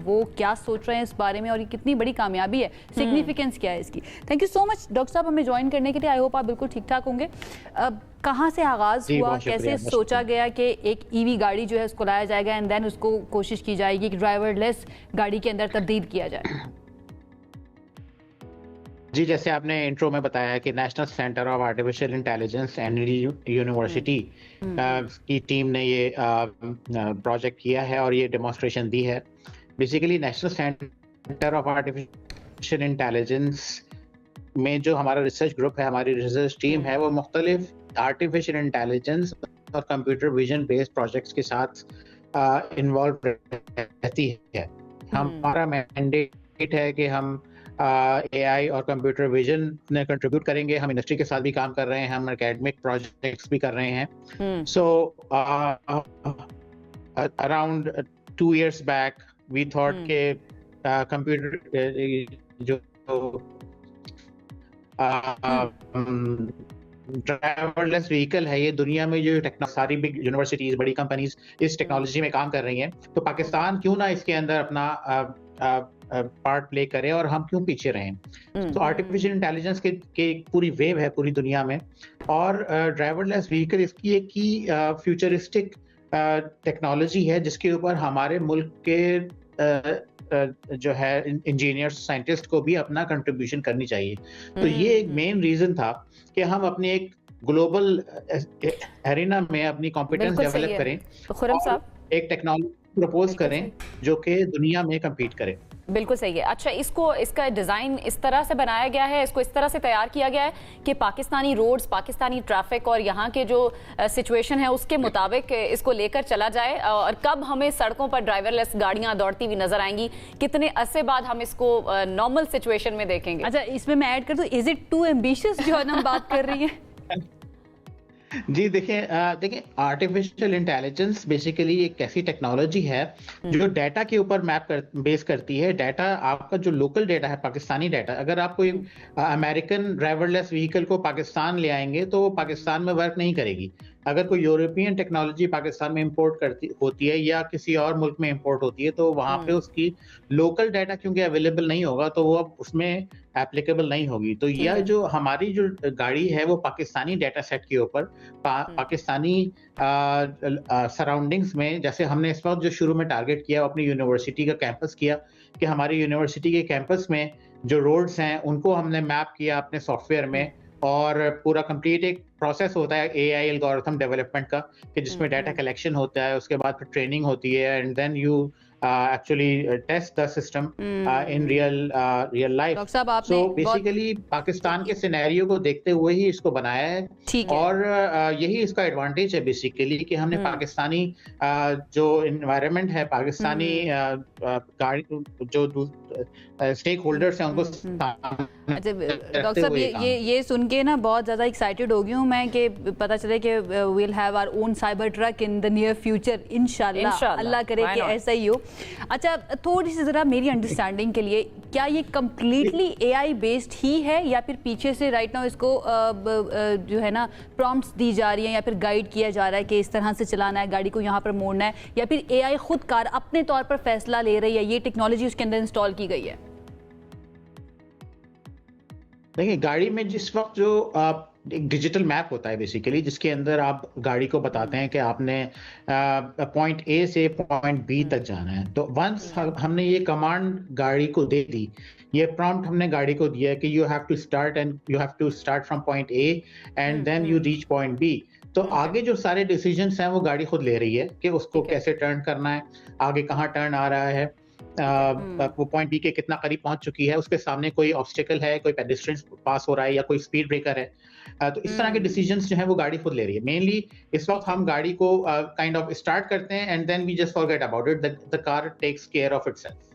وہ کیا سوچ رہے ہیں اس بارے میں اور یہ کتنی بڑی کامیابی ہے, سگنیفیکنس کیا ہے اس کی. Thank you so much doctor صاحب ہمیں جوائن کرنے کے لیے. آئی ہوپ آپ بالکل ٹھیک ٹھاک ہوں گے. کہاں سے آغاز ہوا, کیسے سوچا گیا کہ ایک ای وی گاڑی جو ہے اس کو لایا جائے گا اینڈ دین اس کو کوشش کی جائے گی کہ ڈرائیور لیس گاڑی کے اندر تبدیل کیا جائے؟ جی, جیسے آپ نے انٹرو میں بتایا کہ national centre of artificial intelligence and university کی ٹیم نے یہ پروجیکٹ کیا ہے اور یہ ڈیمونسٹریشن دی ہے. Basically national centre of artificial intelligence میں جو ہمارا ریسرچ گروپ ہے, ہماری ریسرچ ٹیم ہے, وہ مختلف آرٹیفیشیل انٹیلیجنس اور کمپیوٹر ویژن بیسڈ پروجیکٹس کے ساتھ انوالو رہتی ہے. ہمارا مینڈیٹ ہے کہ ہم اے آئی اور کمپیوٹر ویژن نے کنٹریبیوٹ کریں گے. ہم انڈسٹری کے ساتھ بھی کام کر رہے ہیں, ہم اکیڈمک پروجیکٹس بھی کر رہے ہیں. So around 2 years back we thought کہ کمپیوٹر جو ڈرائیور لیس وہیکل ہے, یہ دنیا میں جو ساری بگ یونیورسٹیز, بڑی کمپنیز اس ٹیکنالوجی میں کام کر رہی ہیں, تو پاکستان کیوں نہ اس کے اندر اپنا پارٹ پلے کرے اور ہم کیوں پیچھے رہیں. تو آرٹیفیشیل انٹیلیجنس کی پوری ویو ہے پوری دنیا میں, اور ڈرائیور لیس وہیکل اس کی ایک کی فیوچرسٹک ٹیکنالوجی ہے جس کے اوپر ہمارے ملک کے جو ہے انجینئرس, سائنٹسٹ کو بھی اپنا کنٹریبیوشن کرنی چاہیے. تو یہ ایک مین ریزن تھا کہ ہم اپنے ایک گلوبل ایرینا میں اپنی کمپیٹنس ڈیولپ کریں, ایک ٹیکنالوجی پروپوز کریں جو کہ دنیا میں کمپیٹ کرے. بالکل صحیح ہے. اچھا, اس کا ڈیزائن اس طرح سے بنایا گیا ہے, اس کو اس طرح سے تیار کیا گیا ہے کہ پاکستانی روڈز, پاکستانی ٹریفک اور یہاں کے جو سچویشن ہے اس کے مطابق اس کو لے کر چلا جائے, اور کب ہمیں سڑکوں پر ڈرائیور لیس گاڑیاں دوڑتی ہوئی نظر آئیں گی, کتنے عرصے بعد ہم اس کو نارمل سچویشن میں دیکھیں گے؟ اچھا, اس میں ایڈ کر دوں, از اٹ ٹو ایمبیشیس جو ہم بات کر رہی ہیں؟ جی دیکھیں آرٹیفیشیل انٹیلیجنس بیسیکلی ایک ایسی ٹیکنالوجی ہے جو ڈیٹا کے اوپر بیس کرتی ہے. ڈیٹا آپ کا جو لوکل ڈیٹا ہے, پاکستانی ڈیٹا, اگر آپ کوئی امریکن ڈرائیور لیس وہیکل کو پاکستان لے آئیں گے تو وہ پاکستان میں ورک نہیں کرے گی. اگر کوئی یورپین ٹیکنالوجی پاکستان میں امپورٹ ہوتی ہے یا کسی اور ملک میں امپورٹ ہوتی ہے تو وہاں پہ اس کی لوکل ڈیٹا کیونکہ اویلیبل نہیں ہوگا تو وہ اب اس میں ایپلیکیبل نہیں ہوگی. تو یہ جو ہماری جو گاڑی ہے وہ پاکستانی ڈیٹا سیٹ کے اوپر پاکستانی سراؤنڈنگس میں, جیسے ہم نے اس وقت جو شروع میں ٹارگٹ کیا اپنی یونیورسٹی کا کیمپس کیا کہ ہماری یونیورسٹی کے کیمپس میں جو روڈز ہیں ان کو ہم نے میپ کیا اپنے سافٹ ویئر میں, اور پورا کمپلیٹ ایک پروسیس ہوتا ہے اے آئی الگورتھم ڈیولپمنٹ کا کہ جس میں ڈیٹا کلیکشن ہوتا ہے, اس کے بعد پھر ٹریننگ ہوتی ہے, and then you actually test the system in real life. So basically Pakistan کے سینیریو کو دیکھتے ہوئے ہی اس کو بنایا ہے, اور یہی اس کا ایڈوانٹیج ہے بیسیکلی کہ ہم نے پاکستانی جو انوائرمنٹ ہے, پاکستانی جو اسٹیک ہولڈرس ہیں ان کو. ڈاکٹر صاحب یہ سن کے نا بہت زیادہ ایکسائٹیڈ ہو گئی ہوں میں کہ پتہ چلے کہ we'll have our own cyber truck in the near future انشاءاللہ, اللہ کرے کہ ایسا ہی ہو. اچھا, تھوڑی سی ذرا میری انڈرسٹینڈنگ کے لیے, کیا یہ کمپلیٹلی اے آئی بیسڈ ہی ہے یا پھر پیچھے سے رائٹ ناؤ اس کو جو ہے نا پرومپٹس دی جا رہی ہیں یا پھر گائیڈ کیا جا رہا ہے کہ اس طرح سے چلانا ہے, گاڑی کو یہاں پر موڑنا ہے, یا پھر اے آئی خود کار اپنے طور پر فیصلہ لے رہی ہے, یہ ٹیکنالوجی اس کے اندر انسٹال کی گئی ہے؟ دیکھیں, گاڑی میں جس وقت جو ایک ڈیجیٹل میپ ہوتا ہے بیسیکلی جس کے اندر آپ گاڑی کو بتاتے ہیں کہ آپ نے پوائنٹ اے سے پوائنٹ بی تک جانا ہے, تو ونس ہم نے یہ کمانڈ گاڑی کو دے دی, یہ پرومپٹ ہم نے گاڑی کو دیا کہ you have to start from point A and then you reach point B, تو آگے جو سارے ڈیسیجنس ہیں وہ گاڑی خود لے رہی ہے کہ اس کو کیسے ٹرن کرنا ہے, آگے کہاں ٹرن آ رہا ہے, وہ پوائنٹ بی کے کتنا قریب پہنچ چکی ہے, اس کے سامنے کوئی آبسٹیکل ہے, کوئی پیڈسٹرین پاس ہو رہا ہے یا کوئی اسپیڈ بریکر ہے, تو اس طرح کے ڈیسیجنس جو ہیں وہ گاڑی خود لے رہی ہے. مینلی اس وقت ہم گاڑی کو کائنڈ آف اسٹارٹ کرتے ہیں and then we just forget about it, the car takes care of itself.